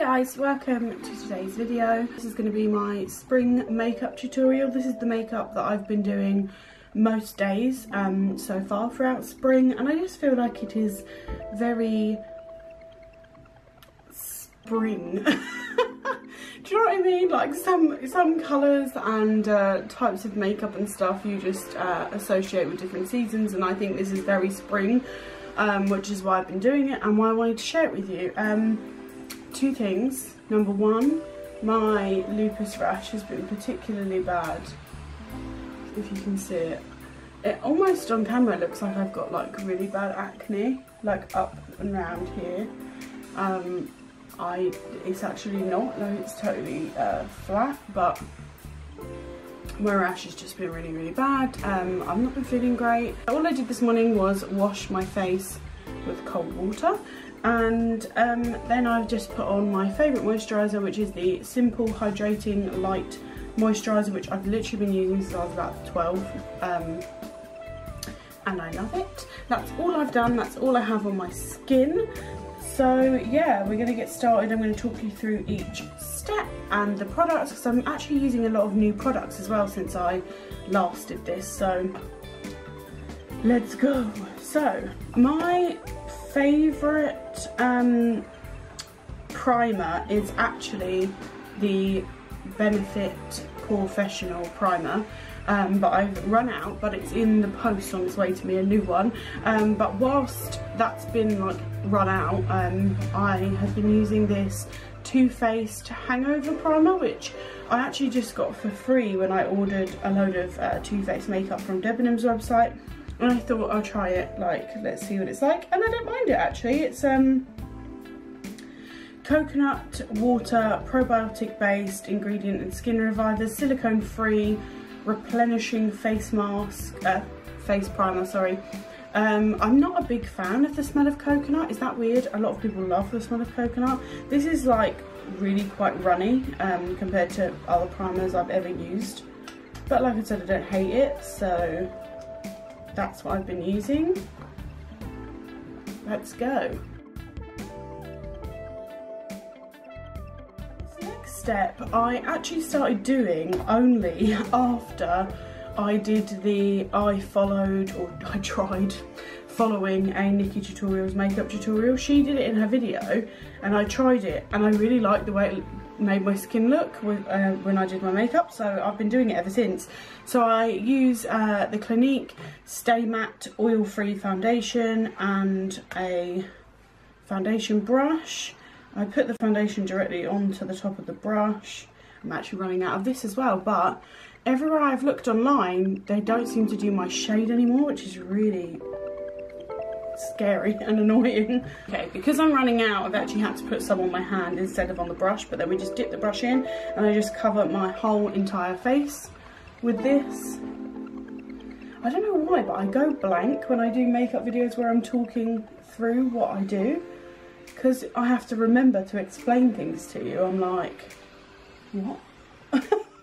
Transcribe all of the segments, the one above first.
guys, welcome to today's video. This is going to be my spring makeup tutorial. This is the makeup that I've been doing most days so far throughout spring, and I just feel like it is very spring. Do you know what I mean? Like some colours and types of makeup and stuff you just associate with different seasons, and I think this is very spring, which is why I've been doing it and why I wanted to share it with you. Two things. Number one, my lupus rash has been particularly bad. If you can see it. It almost on camera looks like I've got like really bad acne, like up and round here. It's actually not, like it's totally flat, but my rash has just been really bad. I've not been feeling great. All I did this morning was wash my face with cold water, and then I've just put on my favourite moisturiser, which is the Simple Hydrating Light Moisturiser, which I've literally been using since I was about 12, and I love it. That's all I've done, that's all I have on my skin. So yeah, we're going to get started. I'm going to talk you through each step and the products, because I'm actually using a lot of new products as well since I last did this, so let's go. So my favourite primer is actually the Benefit Professional primer, but I've run out, but it's in the post on its way to me, a new one. But whilst that's been like run out, I have been using this Too Faced Hangover primer, which I actually just got for free when I ordered a load of Too Faced makeup from Debenhams website, and I thought I'll try it, like let's see what it's like, and I don't mind it actually. It's coconut water, probiotic based ingredient and skin reviver, silicone free, replenishing face mask, face primer, sorry. I'm not a big fan of the smell of coconut. Is that weird? A lot of people love the smell of coconut. This is like really quite runny compared to other primers I've ever used, but like I said, I don't hate it, so that's what I've been using. Let's go. Next step I actually started doing only after I tried following a Nikki Tutorials makeup tutorial. She did it in her video and I tried it, and I really liked the way it made my skin look when I did my makeup, so I've been doing it ever since. So I use the Clinique Stay Matte Oil Free Foundation and a foundation brush. I put the foundation directly onto the top of the brush. I'm actually running out of this as well, but everywhere I've looked online, they don't seem to do my shade anymore, which is really scary and annoying. Okay, because I'm running out, I've actually had to put some on my hand instead of on the brush, but then we just dip the brush in and I just cover my whole entire face with this. I don't know why, but I go blank when I do makeup videos where I'm talking through what I do, because I have to remember to explain things to you. I'm like, what?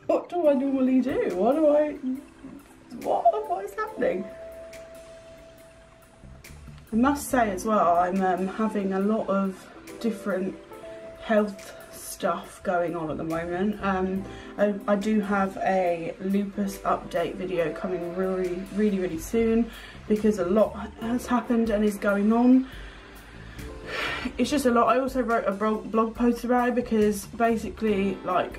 What do I normally do? What is happening? I must say as well, I'm having a lot of different health stuff going on at the moment. I do have a lupus update video coming really soon, because a lot has happened and is going on. It's just a lot. I also wrote a blog post about it, because basically, like,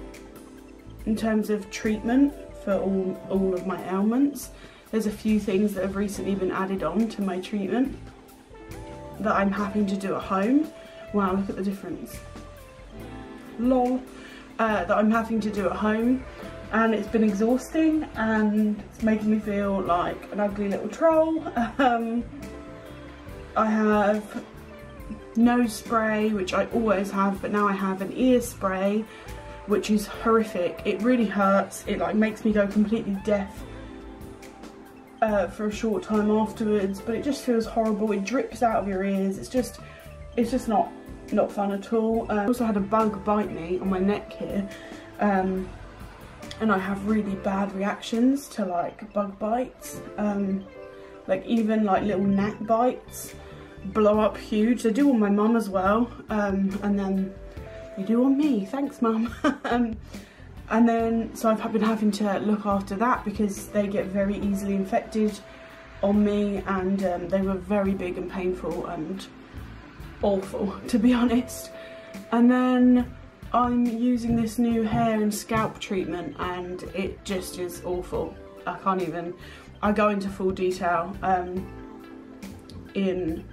in terms of treatment for all of my ailments, there's a few things that have recently been added on to my treatment that I'm having to do at home. Wow, look at the difference. Lol. That I'm having to do at home, and it's been exhausting and it's making me feel like an ugly little troll. I have nose spray, which I always have, but now I have an ear spray, which is horrific. It really hurts. It like makes me go completely deaf for a short time afterwards, but it just feels horrible. It drips out of your ears. It's just not fun at all. I also had a bug bite me on my neck here, and I have really bad reactions to like bug bites. Like even like little gnat bites blow up huge. They do on my mum as well, and then You do on me, thanks mum. And then, so I've been having to look after that because they get very easily infected on me, and they were very big and painful and awful, to be honest. And then I'm using this new hair and scalp treatment, and it just is awful. I can't even, I go into full detail in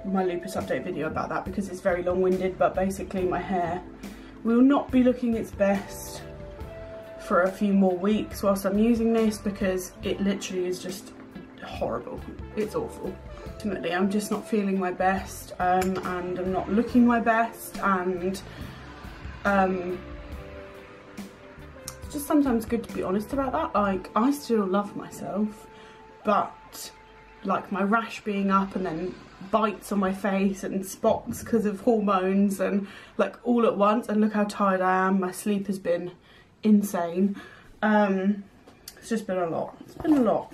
my lupus update video about that because it's very long-winded, but basically my hair will not be looking its best for a few more weeks whilst I'm using this because it literally is just horrible. It's awful. Ultimately, I'm just not feeling my best, and I'm not looking my best, and it's just sometimes good to be honest about that. Like, I still love myself, but like my rash being up and then bites on my face and spots because of hormones and like all at once, and look how tired I am. My sleep has been insane. It's just been a lot. It's been a lot.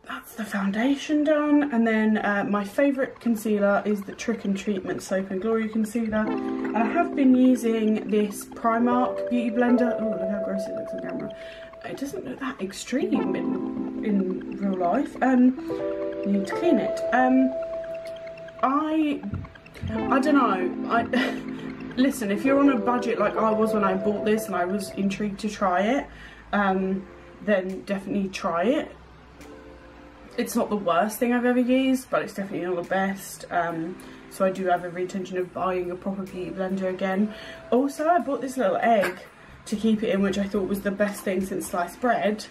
That's the foundation done, and then my favourite concealer is the Trick and Treatment Soap and Glory Concealer, and I have been using this Primark Beauty Blender. Oh, look how gross it looks on camera. It doesn't look that extreme in real life. Need to clean it. I don't know. Listen, if you're on a budget like I was when I bought this and I was intrigued to try it, then definitely try it. It's not the worst thing I've ever used, but it's definitely not the best. So I do have every intention of buying a proper beauty blender again. Also, I bought this little egg to keep it in, which I thought was the best thing since sliced bread.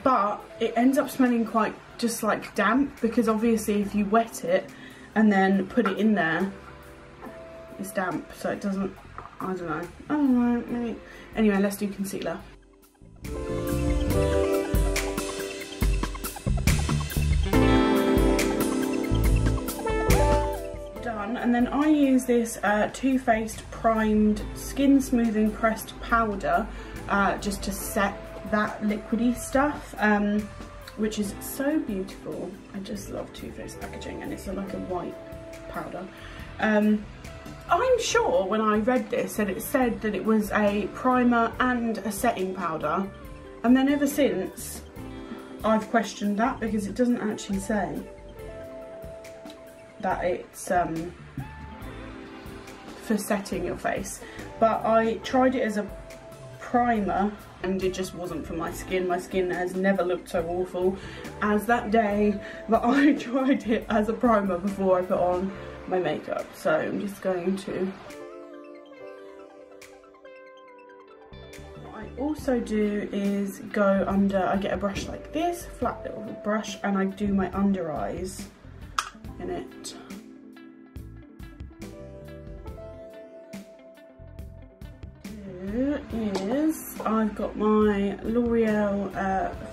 But it ends up smelling quite just like damp, because obviously if you wet it and then put it in there, it's damp, so it doesn't, I don't know, maybe. Anyway, let's do concealer. Done, and then I use this Too Faced Primed Skin Smoothing Pressed Powder just to set that liquidy stuff, which is so beautiful. I just love Too Faced packaging, and it's like a white powder. I'm sure when I read this that it said that it was a primer and a setting powder, and then ever since I've questioned that because it doesn't actually say that it's for setting your face. But I tried it as a primer and it just wasn't for my skin. My skin has never looked so awful as that day that I tried it as a primer before I put on my makeup. So I'm just going to. What I also do is go under, I get a brush like this, flat little brush, and I do my under eyes in it. Here is, I've got my L'Oreal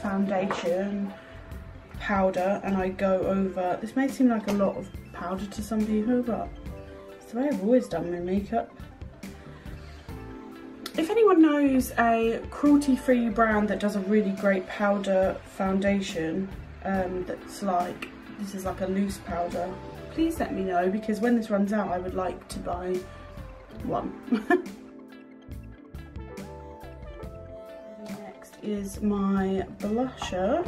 foundation powder, and I go over, this may seem like a lot of powder to some people, but it's the way I've always done my makeup. If anyone knows a cruelty-free brand that does a really great powder foundation, that's like, this is like a loose powder, please let me know, because when this runs out I would like to buy one. Next is my blusher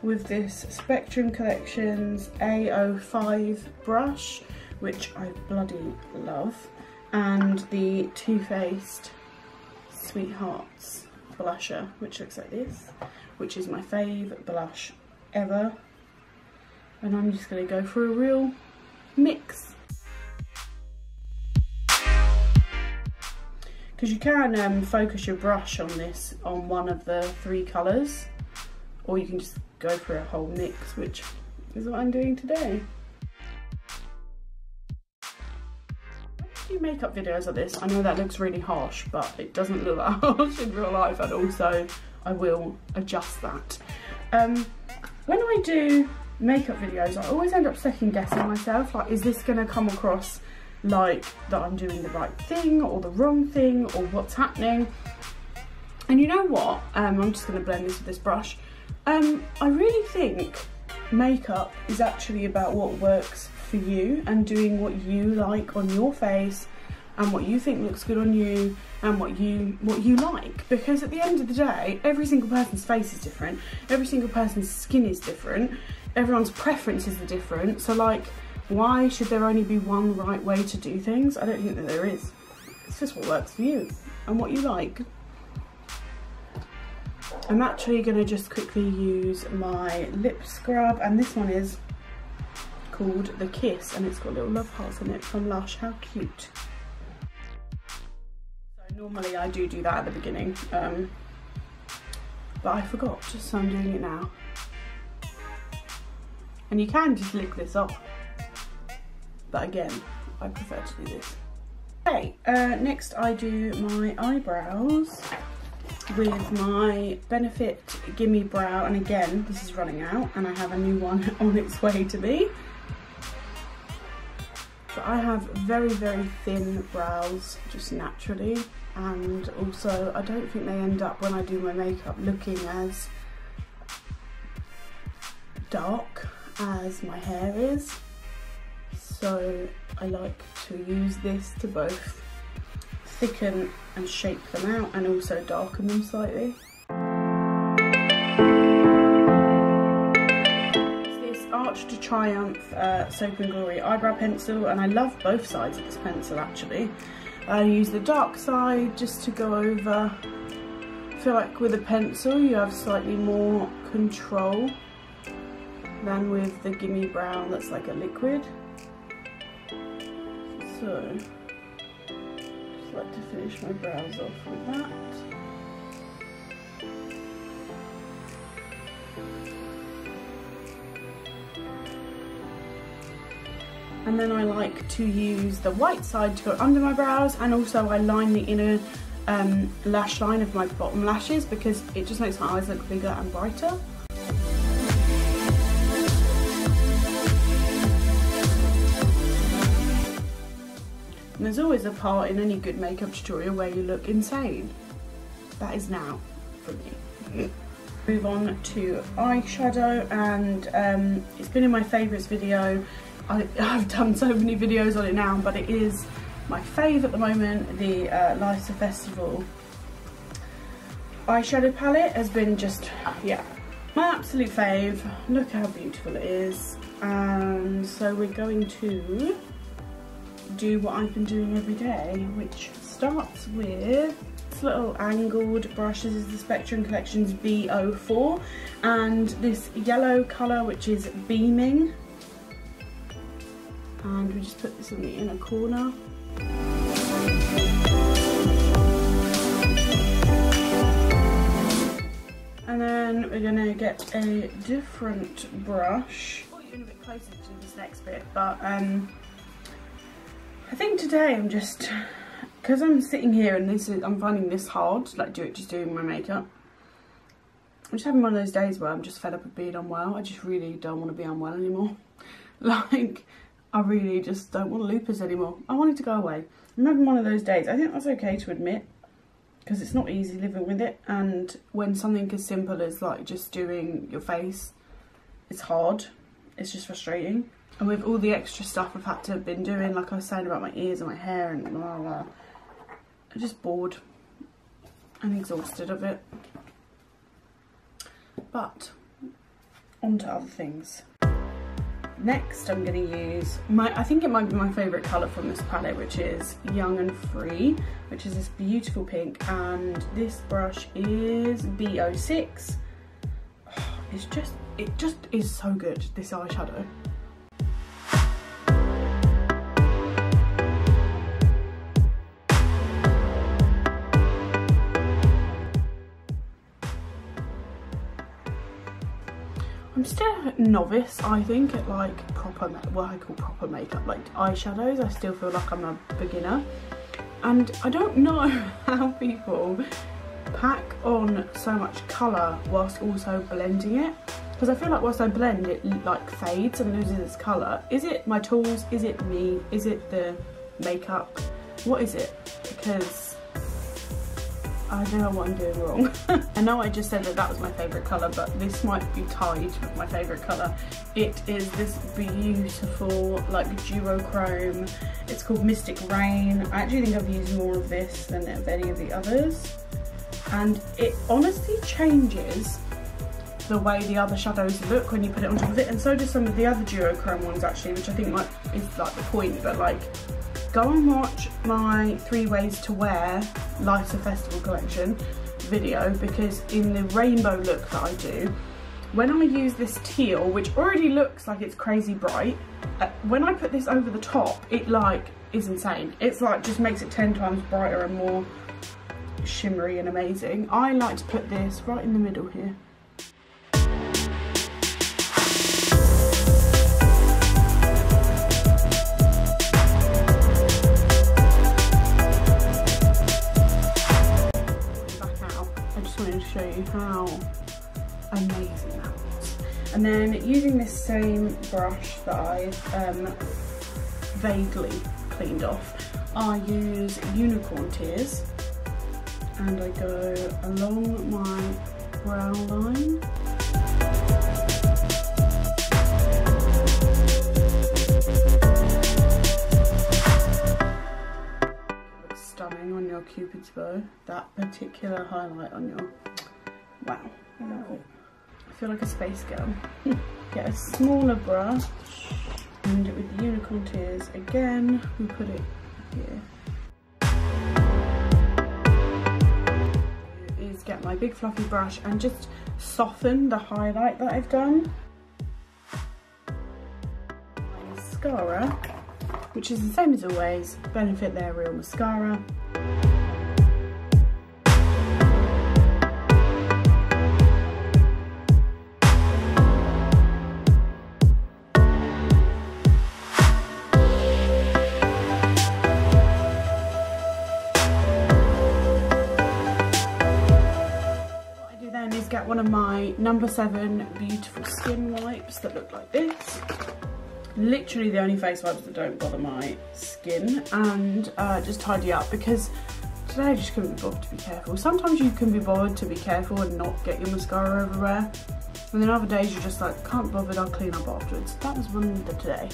with this Spectrum Collections A05 brush, which I bloody love, and the Too Faced Sweethearts blusher, which looks like this, which is my fave blush ever. And I'm just going to go for a real mix. Because you can focus your brush on this, on one of the 3 colours, or you can just go for a whole mix, which is what I'm doing today. When I do makeup videos like this, I know that looks really harsh, but it doesn't look that harsh in real life, and also I will adjust that. When I do makeup videos, I always end up second guessing myself, like, is this going to come across like that I'm doing the right thing or the wrong thing, or what's happening? And you know what, I'm just going to blend this with this brush. I really think makeup is actually about what works for you and doing what you like on your face and what you think looks good on you and what you like, because at the end of the day every single person's face is different, every single person's skin is different, everyone's preferences are different, so like why should there only be one right way to do things? I don't think that there is. It's just what works for you and what you like. I'm actually going to just quickly use my lip scrub, and this one is called The Kiss and it's got little love hearts in it from Lush. How cute. So normally I do that at the beginning, but I forgot, just so I'm doing it now. And you can just lick this off, but again I prefer to do this. Okay, next I do my eyebrows with my Benefit Gimme Brow, and again this is running out and I have a new one on its way to me. So I have very thin brows just naturally, and also I don't think they end up when I do my makeup looking as dark as my hair is, so I like to use this to both thicken and shape them out and also darken them slightly. It's this Arch de Triomphe Soap and Glory eyebrow pencil, and I love both sides of this pencil actually. I use the dark side just to go over. I feel like with a pencil you have slightly more control than with the Gimme Brown that's like a liquid. So just like to finish my brows off with that. And then I like to use the white side to go under my brows, and also I line the inner lash line of my bottom lashes because it just makes my eyes look bigger and brighter. And there's always a part in any good makeup tutorial where you look insane. That is now for me. Move on to eyeshadow, and it's been in my favourites video. I've done so many videos on it now, but it is my fave at the moment. The Leicester Festival eyeshadow palette has been just, yeah, my absolute fave. Look how beautiful it is. And so we're going to do what I've been doing every day, which starts with this little angled brush. This is the Spectrum Collection's B04, and this yellow colour which is Beaming, and we just put this in the inner corner. And then we're gonna get a different brush. I'll put you in a bit closer to this next bit, but I think today I'm just, because I'm sitting here and I'm finding this hard, like just doing my makeup. I'm just having one of those days where I'm just fed up of being unwell. I just really don't want to be unwell anymore. Like, I really just don't want lupus anymore. I want it to go away. I'm having one of those days. I think that's okay to admit, because it's not easy living with it. And when something as simple as like just doing your face, it's hard. It's just frustrating. And with all the extra stuff I've had to have been doing, like I was saying about my ears and my hair and blah, blah, I'm just bored and exhausted of it. But on to other things. Next I'm going to use I think it might be my favourite colour from this palette, which is Young and Free, which is this beautiful pink, and this brush is B06. It just is so good, this eyeshadow. I'm still a novice, I think, at like what I call proper makeup, like eyeshadows. I still feel like I'm a beginner, and I don't know how people pack on so much colour whilst also blending it, because I feel like whilst I blend it like fades and loses its colour. Is it my tools? Is it me? Is it the makeup? What is it? Because I don't know what I'm doing wrong. I know I just said that that was my favourite colour, but this might be tied with my favourite colour. It is this beautiful, like, duochrome. It's called Mystic Rain. I actually think I've used more of this than of any of the others. And it honestly changes the way the other shadows look when you put it on top of it, and so do some of the other duochrome ones actually, which I think is like the point, but like, go and watch my 3 ways to wear lighter festival collection video, because in the rainbow look that I do, when I use this teal, which already looks like it's crazy bright, when I put this over the top, it like is insane. It's like just makes it 10 times brighter and more shimmery and amazing. I like to put this right in the middle here. Show you how amazing that was. And then using this same brush that I vaguely cleaned off, I use Unicorn Tears and I go along my brow line. It looks stunning on your Cupid's bow, that particular highlight on your... Wow, I love it. I feel like a space girl. Get a smaller brush, and with the Unicorn Tears again, we put it here. Is get my big fluffy brush and just soften the highlight that I've done. My mascara, which is the same as always, Benefit Their Real Mascara. Get one of my number 7 beautiful skin wipes that look like this. Literally the only face wipes that don't bother my skin, and just tidy up, because today I just couldn't be bothered to be careful. Sometimes you can be bothered to be careful and not get your mascara everywhere, and then other days you're just like, can't bother, I'll clean up afterwards. That was one of the today.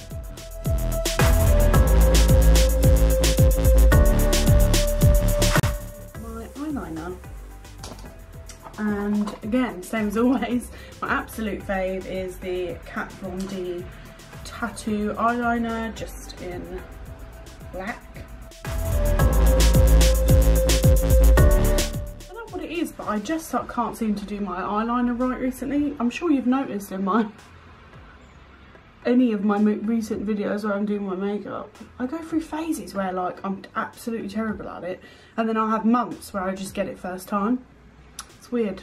My eyeliner. And again, same as always, my absolute fave is the Kat Von D Tattoo eyeliner, just in black. I don't know what it is, but I just can't seem to do my eyeliner right recently. I'm sure you've noticed in any of my recent videos where I'm doing my makeup, I go through phases where like I'm absolutely terrible at it, and then I'll have months where I just get it first time. It's weird.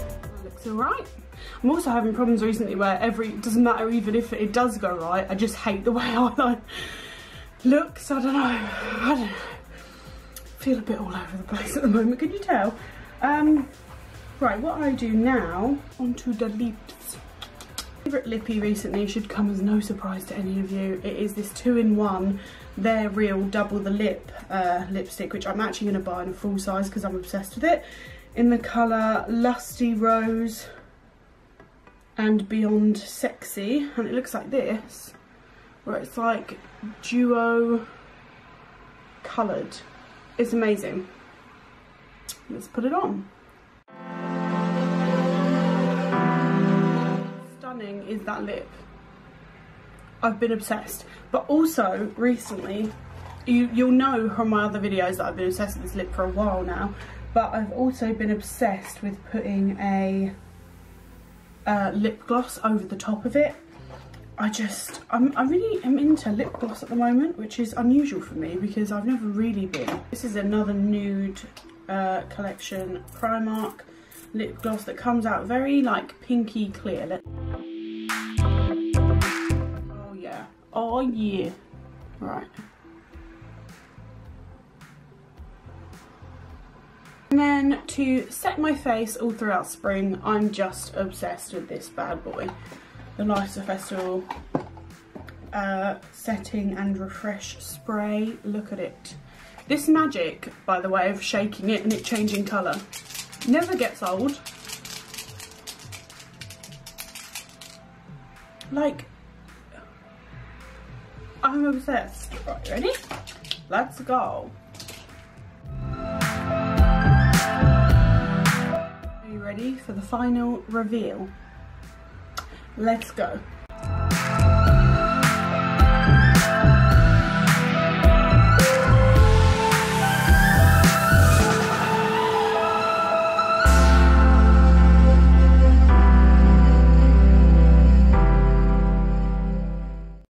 That looks alright. I'm also having problems recently where it doesn't matter even if it does go right, I just hate the way I looks. I don't know. Feel a bit all over the place at the moment, can you tell? Right, what I do now, onto the lips. Favourite lippy recently should come as no surprise to any of you. It is this 2-in-1 They're Real Double the Lip lipstick, which I'm actually going to buy in a full size because I'm obsessed with it, in the colour Lusty Rose and Beyond Sexy, and it looks like this, where it's like duo coloured. It's amazing. Let's put it on. Stunning is that lip. I've been obsessed, but also recently, you'll know from my other videos that I've been obsessed with this lip for a while now, but I've also been obsessed with putting a lip gloss over the top of it. I really am into lip gloss at the moment, which is unusual for me because I've never really been. This is another nude collection Primark lip gloss that comes out very like pinky clear. Oh yeah. Right. And then to set my face all throughout spring, I'm just obsessed with this bad boy. The Lighter Festival setting and refresh spray. Look at it. This magic, by the way, of shaking it and it changing colour never gets old. Like, I'm obsessed. Right, ready? Let's go. Are you ready for the final reveal? Let's go.